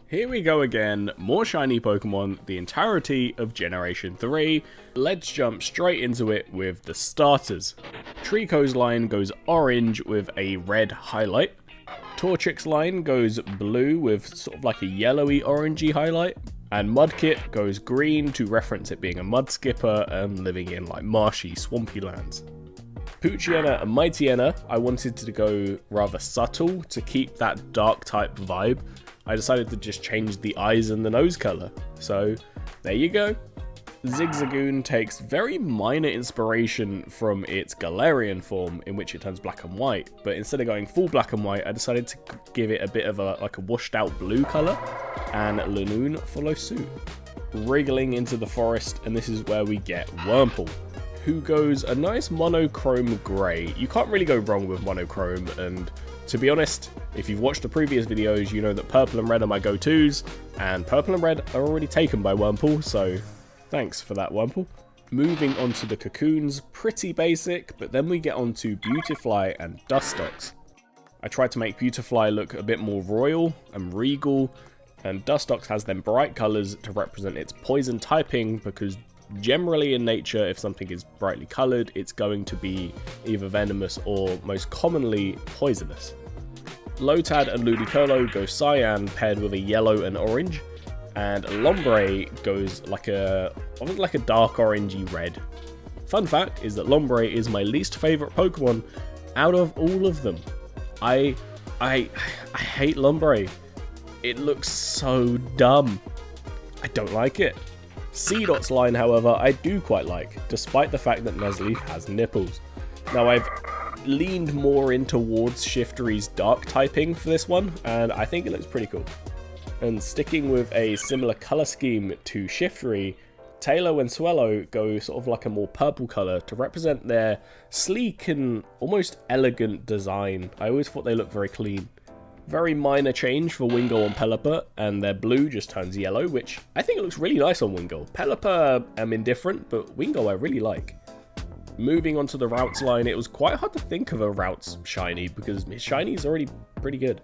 Here we go again, more shiny Pokemon, the entirety of Generation 3. Let's jump straight into it with the starters. Trico's line goes orange with a red highlight. Torchic's line goes blue with sort of like a yellowy orangey highlight. And Mudkip goes green to reference it being a mud skipper and living in like marshy, swampy lands. Poochyena and Mightyena, I wanted to go rather subtle to keep that dark type vibe. I decided to just change the eyes and the nose colour. So, there you go. Zigzagoon takes very minor inspiration from its Galarian form, in which it turns black and white, but instead of going full black and white, I decided to give it a bit of a washed out blue colour, and Lanoon follows suit. Wriggling into the forest, and this is where we get Wurmple, who goes a nice monochrome grey. You can't really go wrong with monochrome, and to be honest, if you've watched the previous videos, you know that purple and red are my go-tos, and purple and red are already taken by Wurmple, so thanks for that, Wurmple. Moving on to the cocoons, pretty basic, but then we get on to Beautifly and Dustox. I tried to make Beautifly look a bit more royal and regal, and Dustox has them bright colours to represent its poison typing, because generally in nature, if something is brightly coloured, it's going to be either venomous or most commonly poisonous. Lotad and Ludicolo go cyan paired with a yellow and orange, and Lombre goes like a dark orangey red. Fun fact is that Lombre is my least favourite Pokemon out of all of them. I hate Lombre. It looks so dumb. I don't like it. Seedot's line, however, I do quite like, despite the fact that Nuzleaf has nipples. Now, I've leaned more in towards Shiftry's dark typing for this one, and I think it looks pretty cool. And sticking with a similar colour scheme to Shiftry, Tailo and Swellow go sort of like a more purple colour to represent their sleek and almost elegant design. I always thought they looked very clean. Very minor change for Wingull and Pelipper, and their blue just turns yellow, which I think it looks really nice on Wingull. Pelipper, I'm indifferent, but Wingull I really like. Moving on to the Routes line, it was quite hard to think of a Routes shiny, because his shiny is already pretty good.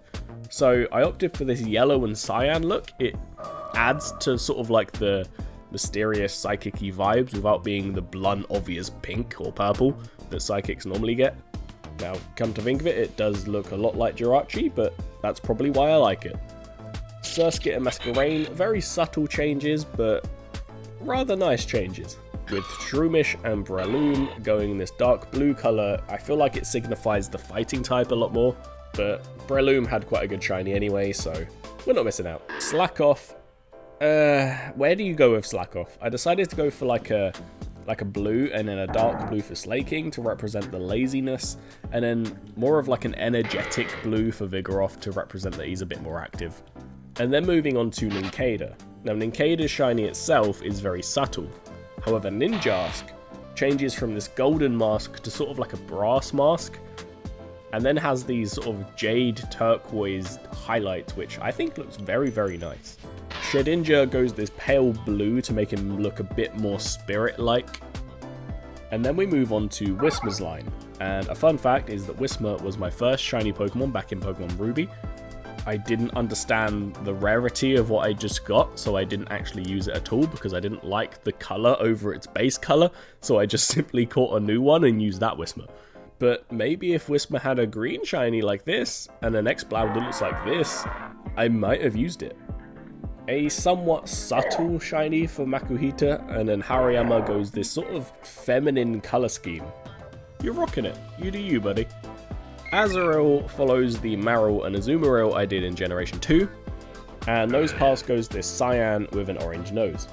So I opted for this yellow and cyan look. It adds to sort of like the mysterious psychic-y vibes without being the blunt, obvious pink or purple that psychics normally get. Now, come to think of it, it does look a lot like Jirachi, but that's probably why I like it. Surskit and Masquerain, very subtle changes, but rather nice changes. With Shroomish and Breloom going this dark blue colour, I feel like it signifies the fighting type a lot more, but Breloom had quite a good shiny anyway, so we're not missing out. Slackoff, where do you go with Slackoff? I decided to go for like a blue and then a dark blue for Slaking to represent the laziness, and then more of like an energetic blue for Vigoroth to represent that he's a bit more active. And then moving on to Nincada. Now Nincada's shiny itself is very subtle. However, Ninjask changes from this golden mask to sort of like a brass mask, and then has these sort of jade turquoise highlights, which I think looks very, very nice. Shedinja goes this pale blue to make him look a bit more spirit-like. And then we move on to Whismer's line. And a fun fact is that Whismer was my first shiny Pokemon back in Pokemon Ruby. I didn't understand the rarity of what I just got, so I didn't actually use it at all because I didn't like the colour over its base colour, so I just simply caught a new one and used that Whismer. But maybe if Whismer had a green shiny like this, and an Exploud that looks like this, I might have used it. A somewhat subtle shiny for Makuhita, and then Hariyama goes this sort of feminine colour scheme. You're rocking it. You do you, buddy. Azurill follows the Marill and Azumarill I did in Generation 2, and Nosepass goes this cyan with an orange nose.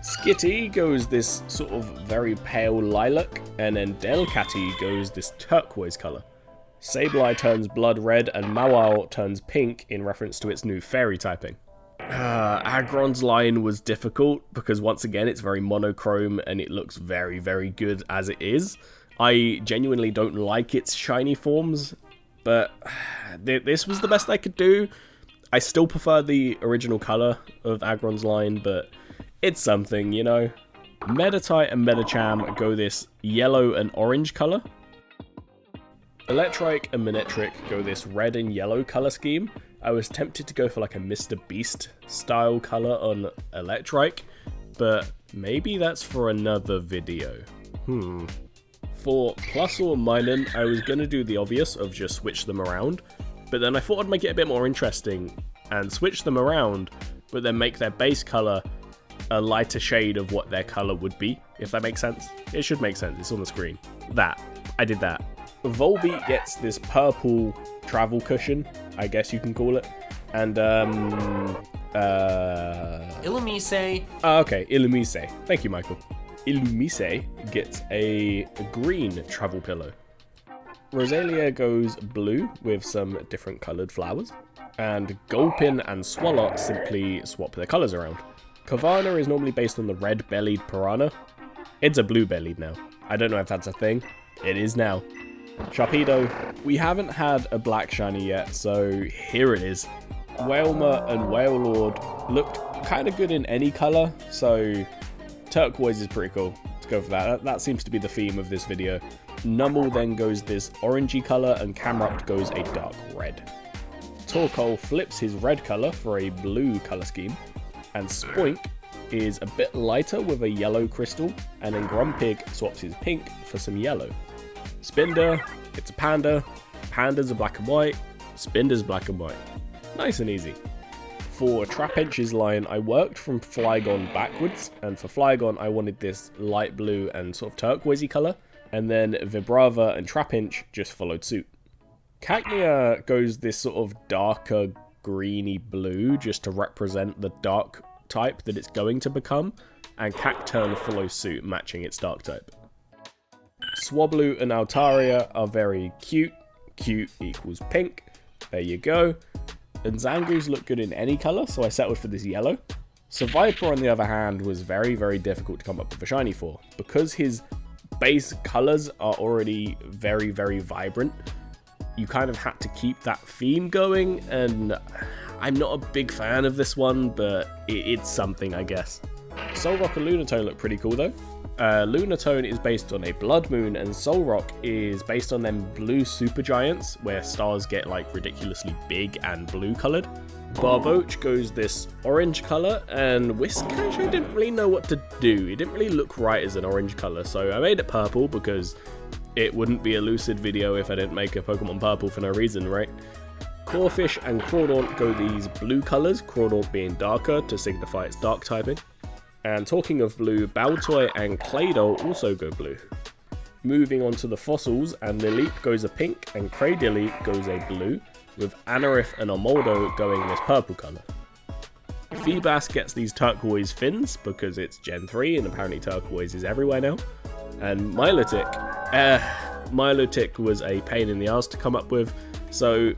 Skitty goes this sort of very pale lilac, and then Delcatty goes this turquoise colour. Sableye turns blood red, and Mawile turns pink in reference to its new fairy typing. Aggron's line was difficult because once again it's very monochrome and it looks very, very good as it is. I genuinely don't like its shiny forms, but this was the best I could do. I still prefer the original colour of Aggron's line, but it's something, you know. Meditite and Medicham go this yellow and orange colour. Electrike and Manectric go this red and yellow color scheme. I was tempted to go for like a Mr. Beast style color on Electrike, but maybe that's for another video. For Plus or Minun, I was going to do the obvious of just switch them around, but then I thought I'd make it a bit more interesting and switch them around, but then make their base color a lighter shade of what their color would be, if that makes sense. It should make sense, it's on the screen. I did that. Volbeat gets this purple travel cushion, I guess you can call it, and Illumise. Okay, Illumise. Thank you, Michael. Illumise gets a green travel pillow. Rosalia goes blue with some different coloured flowers, and Gulpin and Swalot simply swap their colours around. Kavana is normally based on the red-bellied piranha. It's a blue-bellied now. I don't know if that's a thing. It is now. Sharpido, we haven't had a black shiny yet, so here it is. Wailmer and Wailord looked kind of good in any colour, so turquoise is pretty cool. Let's go for that. That seems to be the theme of this video. Numel then goes this orangey colour, and Camerupt goes a dark red. Torkoal flips his red colour for a blue colour scheme, and Spoink is a bit lighter with a yellow crystal, and then Grumpig swaps his pink for some yellow. Spinder, it's a panda. Panda's a black and white. Spinder's black and white. Nice and easy. For Trapinch's line, I worked from Flygon backwards, and for Flygon I wanted this light blue and sort of turquoisey colour, and then Vibrava and Trapinch just followed suit. Cacnea goes this sort of darker greeny blue just to represent the dark type that it's going to become, and Cacturne follows suit, matching its dark type. Swablu and Altaria are very cute. Cute equals pink. There you go. And Zangoose look good in any colour, so I settled for this yellow. Seviper, on the other hand, was very, very difficult to come up with a shiny for, because his base colours are already very, very vibrant. You kind of had to keep that theme going, and I'm not a big fan of this one, but it's something, I guess. Solrock and Lunatone look pretty cool though. Lunatone is based on a blood moon, and Solrock is based on them blue supergiants, where stars get like ridiculously big and blue coloured. Barboach goes this orange colour, and Whiscash I didn't really know what to do. It didn't really look right as an orange colour, so I made it purple because it wouldn't be a Lucid video if I didn't make a Pokemon purple for no reason, right? Corphish and Crawdaunt go these blue colours, Crawdaunt being darker to signify its dark typing. And talking of blue, Baltoy and Claydol also go blue. Moving on to the fossils, and Lileep goes a pink and Cradily goes a blue, with Anorith and Armaldo going this purple colour. Feebas gets these turquoise fins because it's Gen 3 and apparently turquoise is everywhere now. And Milotic was a pain in the ass to come up with, so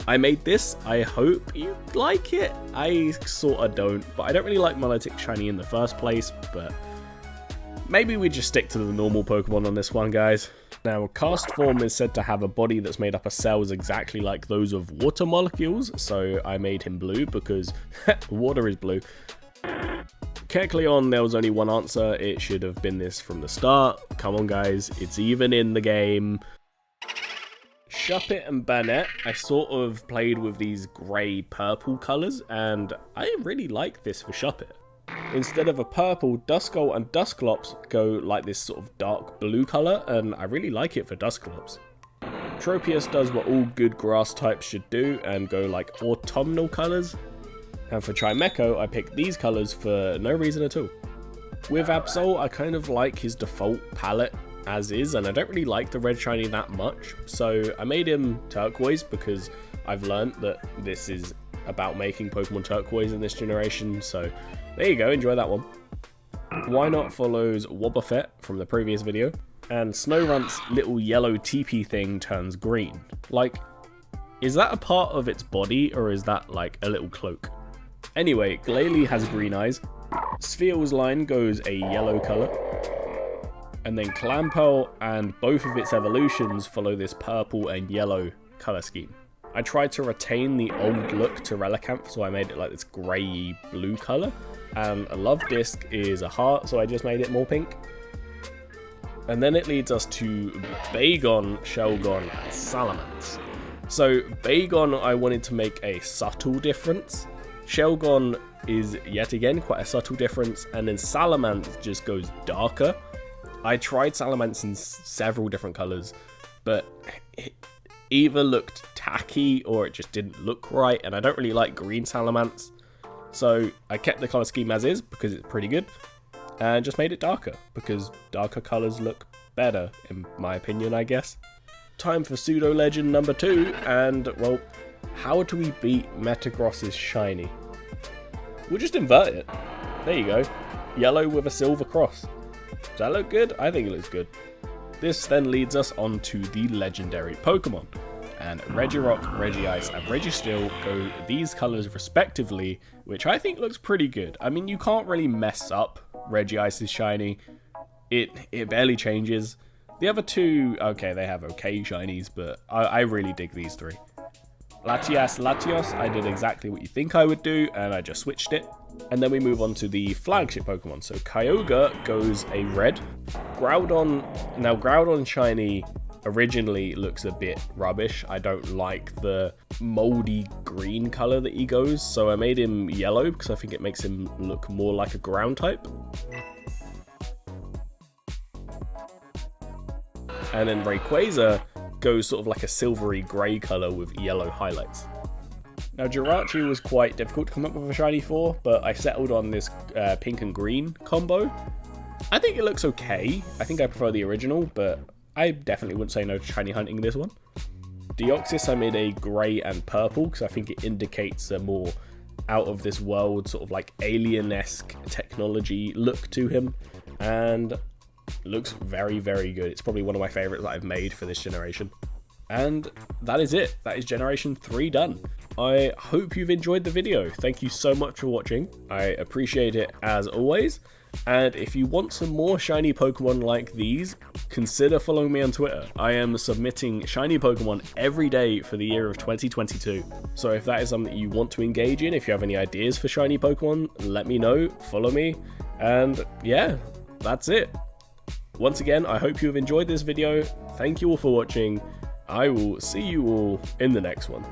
I made this. I hope you like it. I sorta don't, but I don't really like Milotic shiny in the first place, but maybe we just stick to the normal Pokemon on this one, guys. Now, Cast Form is said to have a body that's made up of cells exactly like those of water molecules, so I made him blue because water is blue. Kecleon, there was only one answer. It should have been this from the start. Come on, guys. It's even in the game. Shuppet and Banette, I sort of played with these grey-purple colours, and I really like this for Shuppet. Instead of a purple, Duskull and Dusclops go like this sort of dark blue colour, and I really like it for Dusclops. Tropius does what all good grass types should do, and go like autumnal colours. And for Trimeco, I picked these colours for no reason at all. With Absol, I kind of like his default palette as is, and I don't really like the red shiny that much, so I made him turquoise because I've learned that this is about making Pokemon turquoise in this generation, so there you go, enjoy that one. Why Not follows Wobbuffet from the previous video, and Snowrunt's little yellow teepee thing turns green. Like, is that a part of its body, or is that like a little cloak? Anyway, Glalie has green eyes, Spheel's line goes a yellow colour, and then Clamperl and both of its evolutions follow this purple and yellow colour scheme. I tried to retain the old look to Relicanth, so I made it like this grey blue colour, and a Love Disc is a heart, so I just made it more pink. And then it leads us to Bagon, Shelgon, and Salamence. So Bagon, I wanted to make a subtle difference. Shelgon is yet again quite a subtle difference, and then Salamence just goes darker. I tried Salamence in several different colours, but it either looked tacky or it just didn't look right, and I don't really like green Salamence. So I kept the colour scheme as is because it's pretty good, and just made it darker because darker colours look better, in my opinion, I guess. Time for Pseudo Legend number 2, and well, how do we beat Metagross's shiny? We'll just invert it. There you go. Yellow with a silver cross. Does that look good? I think it looks good. This then leads us on to the legendary Pokemon. And Regirock, Regice, and Registeel go these colours respectively, which I think looks pretty good. I mean, you can't really mess up Regice's shiny. It barely changes. The other two, okay, they have okay shinies, but I really dig these three. Latios, I did exactly what you think I would do, and I just switched it. And then we move on to the flagship Pokemon. So Kyogre goes a red. Groudon shiny originally looks a bit rubbish. I don't like the moldy green color that he goes, so I made him yellow because I think it makes him look more like a ground type. And then Rayquaza goes sort of like a silvery grey colour with yellow highlights. Now Jirachi was quite difficult to come up with a shiny for, but I settled on this pink and green combo. I think it looks okay. I think I prefer the original, but I definitely wouldn't say no to shiny hunting this one. Deoxys I made a grey and purple because I think it indicates a more out of this world sort of like alien-esque technology look to him, and looks very, very good. It's probably one of my favourites that I've made for this generation. And that is it. That is Generation 3 done. I hope you've enjoyed the video. Thank you so much for watching. I appreciate it as always. And if you want some more shiny Pokemon like these, consider following me on Twitter. I am submitting shiny Pokemon every day for the year of 2022. So if that is something you want to engage in, if you have any ideas for shiny Pokemon, let me know, follow me, and yeah, that's it. Once again, I hope you have enjoyed this video. Thank you all for watching. I will see you all in the next one.